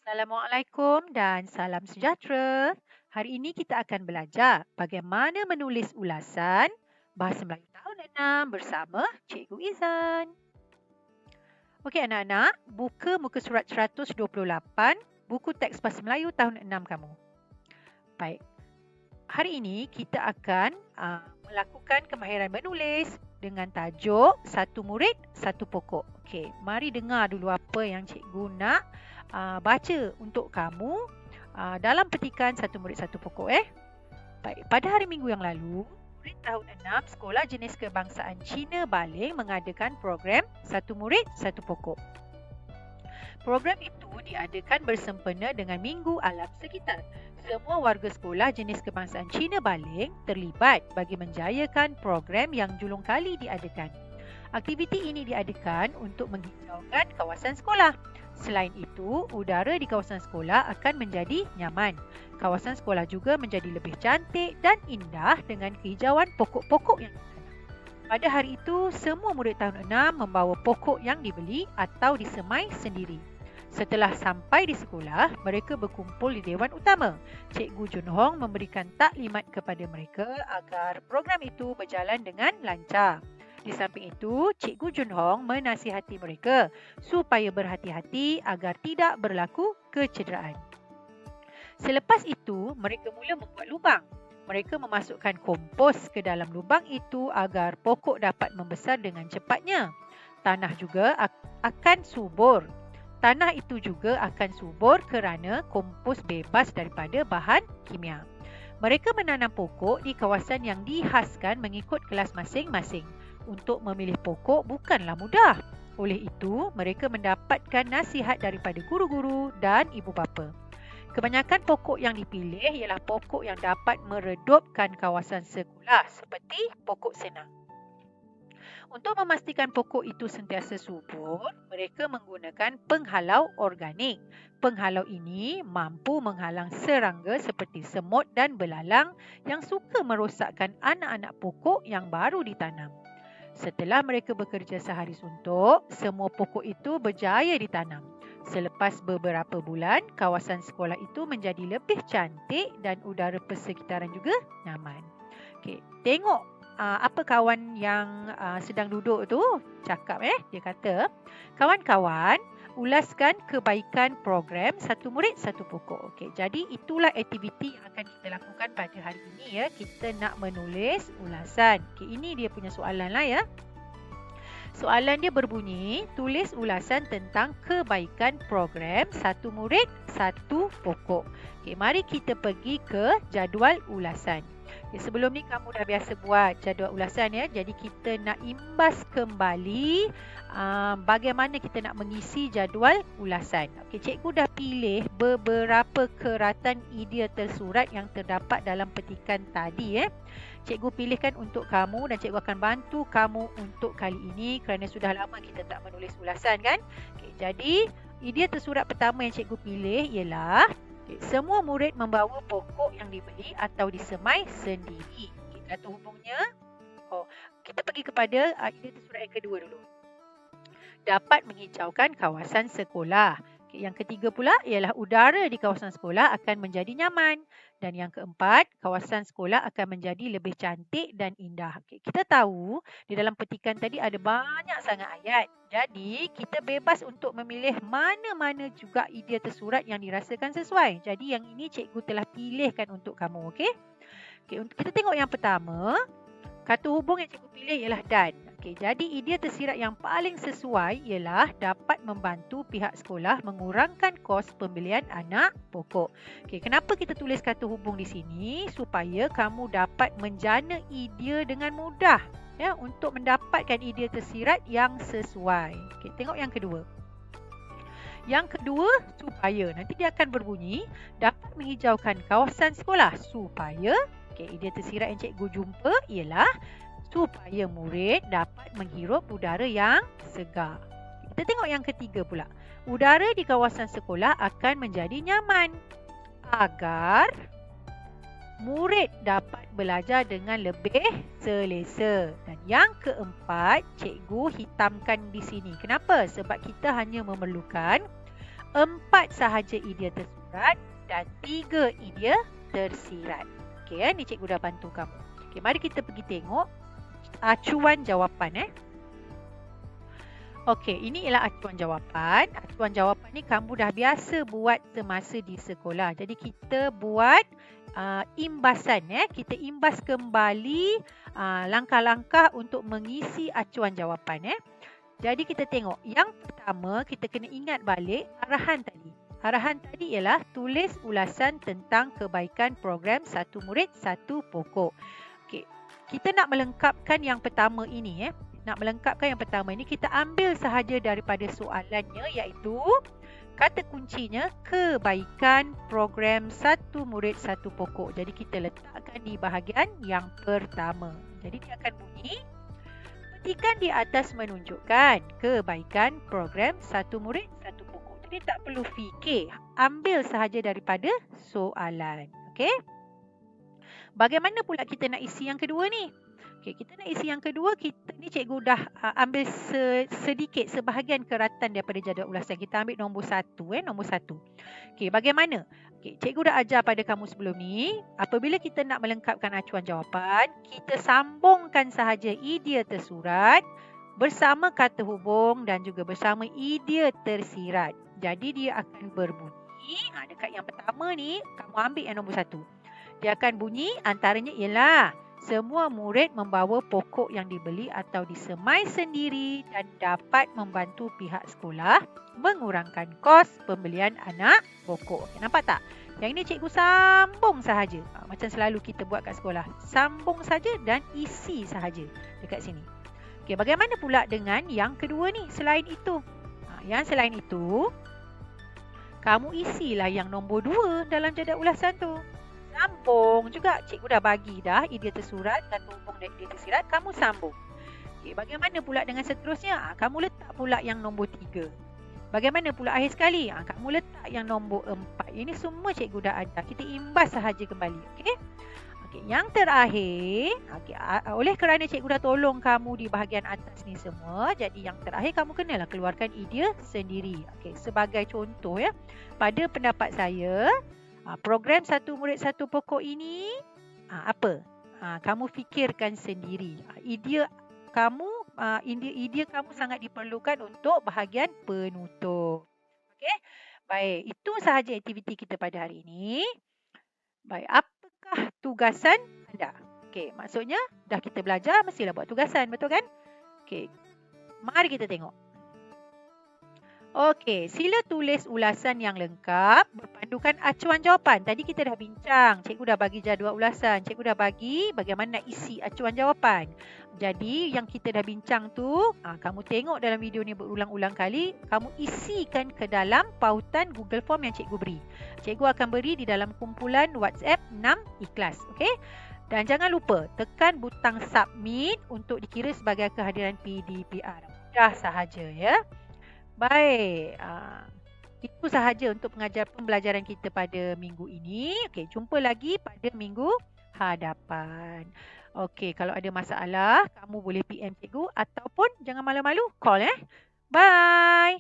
Assalamualaikum dan salam sejahtera. Hari ini kita akan belajar bagaimana menulis ulasan Bahasa Melayu tahun 6 bersama Cikgu Izan. Okey anak-anak, buka muka surat 128, buku teks Bahasa Melayu tahun 6 kamu. Baik, hari ini kita akan melakukan kemahiran menulis dengan tajuk Satu Murid, Satu Pokok. Okey, mari dengar dulu apa yang cikgu nak baca untuk kamu dalam petikan Satu Murid Satu Pokok. Baik, pada hari Minggu yang lalu, murid tahun 6 Sekolah Jenis Kebangsaan Cina Baling mengadakan program Satu Murid Satu Pokok. Program itu diadakan bersempena dengan Minggu Alam Sekitar. Semua warga sekolah jenis kebangsaan Cina Baling terlibat bagi menjayakan program yang julung kali diadakan. Aktiviti ini diadakan untuk menghijaukan kawasan sekolah. Selain itu, udara di kawasan sekolah akan menjadi nyaman. Kawasan sekolah juga menjadi lebih cantik dan indah dengan kehijauan pokok-pokok yang ditanam. Pada hari itu, semua murid tahun 6 membawa pokok yang dibeli atau disemai sendiri. Setelah sampai di sekolah, mereka berkumpul di Dewan Utama. Cikgu Jun Hong memberikan taklimat kepada mereka agar program itu berjalan dengan lancar. Di samping itu, Cikgu Jun Hong menasihati mereka supaya berhati-hati agar tidak berlaku kecederaan. Selepas itu, mereka mula membuat lubang. Mereka memasukkan kompos ke dalam lubang itu agar pokok dapat membesar dengan cepatnya. Tanah juga akan subur. Tanah itu juga akan subur kerana kompos bebas daripada bahan kimia. Mereka menanam pokok di kawasan yang dihaskan mengikut kelas masing-masing. Untuk memilih pokok bukanlah mudah. Oleh itu, mereka mendapatkan nasihat daripada guru-guru dan ibu bapa. Kebanyakan pokok yang dipilih ialah pokok yang dapat meredupkan kawasan sekolah seperti pokok senang. Untuk memastikan pokok itu sentiasa subur, mereka menggunakan penghalau organik. Penghalau ini mampu menghalang serangga seperti semut dan belalang yang suka merosakkan anak-anak pokok yang baru ditanam. Setelah mereka bekerja sehari suntuk, semua pokok itu berjaya ditanam. Selepas beberapa bulan, kawasan sekolah itu menjadi lebih cantik dan udara persekitaran juga nyaman. Okey, tengok apa kawan yang sedang duduk tu cakap. Dia kata, kawan-kawan, ulaskan kebaikan program Satu Murid Satu Pokok. Okey, jadi itulah aktiviti yang akan kita lakukan pada hari ini. Kita nak menulis ulasan. Okey, ini dia punya soalan lah ya. Soalan dia berbunyi, tulis ulasan tentang kebaikan program Satu Murid Satu Pokok. Okey, mari kita pergi ke jadual ulasan. Sebelum ni kamu dah biasa buat jadual ulasan ya. Jadi kita nak imbas kembali bagaimana kita nak mengisi jadual ulasan. Okey, cikgu dah pilih beberapa keratan idea tersurat yang terdapat dalam petikan tadi. Cikgu pilihkan untuk kamu dan cikgu akan bantu kamu untuk kali ini kerana sudah lama kita tak menulis ulasan kan. Okey, jadi idea tersurat pertama yang cikgu pilih ialah semua murid membawa pokok yang dibeli atau disemai sendiri. Kata hubungnya, kita pergi kepada idea tersurat yang kedua dulu. Dapat menghijaukan kawasan sekolah. Yang ketiga pula ialah udara di kawasan sekolah akan menjadi nyaman. Dan yang keempat, kawasan sekolah akan menjadi lebih cantik dan indah. Kita tahu di dalam petikan tadi ada banyak sangat ayat. Jadi kita bebas untuk memilih mana-mana juga idea tersurat yang dirasakan sesuai. Jadi yang ini cikgu telah pilihkan untuk kamu. Okey, kita tengok yang pertama. Kata hubung yang cikgu pilih ialah dan. Okey, jadi idea tersirat yang paling sesuai ialah dapat membantu pihak sekolah mengurangkan kos pembelian anak pokok. Okey, kenapa kita tulis kata hubung di sini? Supaya kamu dapat menjana idea dengan mudah ya untuk mendapatkan idea tersirat yang sesuai. Okey, tengok yang kedua. Yang kedua, supaya. Nanti dia akan berbunyi dapat menghijaukan kawasan sekolah supaya. Okey, idea tersirat yang cikgu jumpa ialah supaya murid dapat menghirup udara yang segar. Kita tengok yang ketiga pula. Udara di kawasan sekolah akan menjadi nyaman agar murid dapat belajar dengan lebih selesa. Dan yang keempat, cikgu hitamkan di sini. Kenapa? Sebab kita hanya memerlukan 4 sahaja idea tersurat dan 3 idea tersirat. Okey, ni cikgu dah bantu kamu. Okey, mari kita pergi tengok acuan jawapan. Okey, ini ialah acuan jawapan. Acuan jawapan ni kamu dah biasa buat semasa di sekolah. Jadi kita buat imbasan. Kita imbas kembali langkah-langkah untuk mengisi acuan jawapan. Jadi kita tengok. Yang pertama, kita kena ingat balik arahan tadi. Arahan tadi ialah tulis ulasan tentang kebaikan program Satu Murid Satu Pokok. Okey, kita nak melengkapkan yang pertama ini. Nak melengkapkan yang pertama ini, kita ambil sahaja daripada soalannya, iaitu kata kuncinya kebaikan program Satu Murid Satu Pokok. Jadi kita letakkan di bahagian yang pertama. Jadi dia akan bunyi, petikan di atas menunjukkan kebaikan program Satu Murid Satu Pokok. Jadi tak perlu fikir, ambil sahaja daripada soalan. Okey? Bagaimana pula kita nak isi yang kedua ni? Okey, kita nak isi yang kedua, kita ni cikgu dah ambil sedikit sebahagian keratan daripada jadual ulasan. Kita ambil nombor 1, nombor 1. Okey, bagaimana? Okey, cikgu dah ajar pada kamu sebelum ni, apabila kita nak melengkapkan acuan jawapan, kita sambungkan sahaja idea tersurat bersama kata hubung dan juga bersama idea tersirat. Jadi dia akan berbunyi, dekat yang pertama ni, kamu ambil yang nombor 1. Dia akan bunyi antaranya ialah semua murid membawa pokok yang dibeli atau disemai sendiri dan dapat membantu pihak sekolah mengurangkan kos pembelian anak pokok. Okay, nampak tak? Yang ini cikgu sambung sahaja. Macam selalu kita buat kat sekolah. Sambung saja dan isi sahaja dekat sini. Okay, bagaimana pula dengan yang kedua ni? Selain itu, yang selain itu, kamu isilah yang nombor 2 dalam jadual ulasan tu. Sambung juga. Cikgu dah bagi dah idea tersurat, kata hubung dan idea tersirat. Kamu sambung. Okay, bagaimana pula dengan seterusnya? Kamu letak pula yang nombor 3. Bagaimana pula akhir sekali? Kamu letak yang nombor 4. Ini semua cikgu dah ajar. Kita imbas sahaja kembali. Okey? Okey, yang terakhir, oleh kerana cikgu dah tolong kamu di bahagian atas ni semua, jadi yang terakhir kamu kenalah keluarkan idea sendiri. Okey, sebagai contoh pada pendapat saya, program Satu Murid Satu Pokok ini apa? Kamu fikirkan sendiri. Idea kamu sangat diperlukan untuk bahagian penutup. Okey? Baik, itu sahaja aktiviti kita pada hari ini. Baik, apakah tugasan anda? Okey, maksudnya dah kita belajar, mestilah buat tugasan, betul kan? Okey, mari kita tengok. Okey, sila tulis ulasan yang lengkap berpandukan acuan jawapan. Tadi kita dah bincang, cikgu dah bagi jadual ulasan, cikgu dah bagi bagaimana nak isi acuan jawapan. Jadi yang kita dah bincang tu, kamu tengok dalam video ni berulang-ulang kali, kamu isikan ke dalam pautan Google Form yang cikgu beri. Cikgu akan beri di dalam kumpulan WhatsApp 6 ikhlas. Okey? Dan jangan lupa tekan butang submit untuk dikira sebagai kehadiran PDPR. Mudah sahaja ya. Baik, itu sahaja untuk pengajar pembelajaran kita pada minggu ini. Okey, jumpa lagi pada minggu hadapan. Okey, kalau ada masalah, kamu boleh PM cikgu ataupun jangan malu-malu, call. Bye.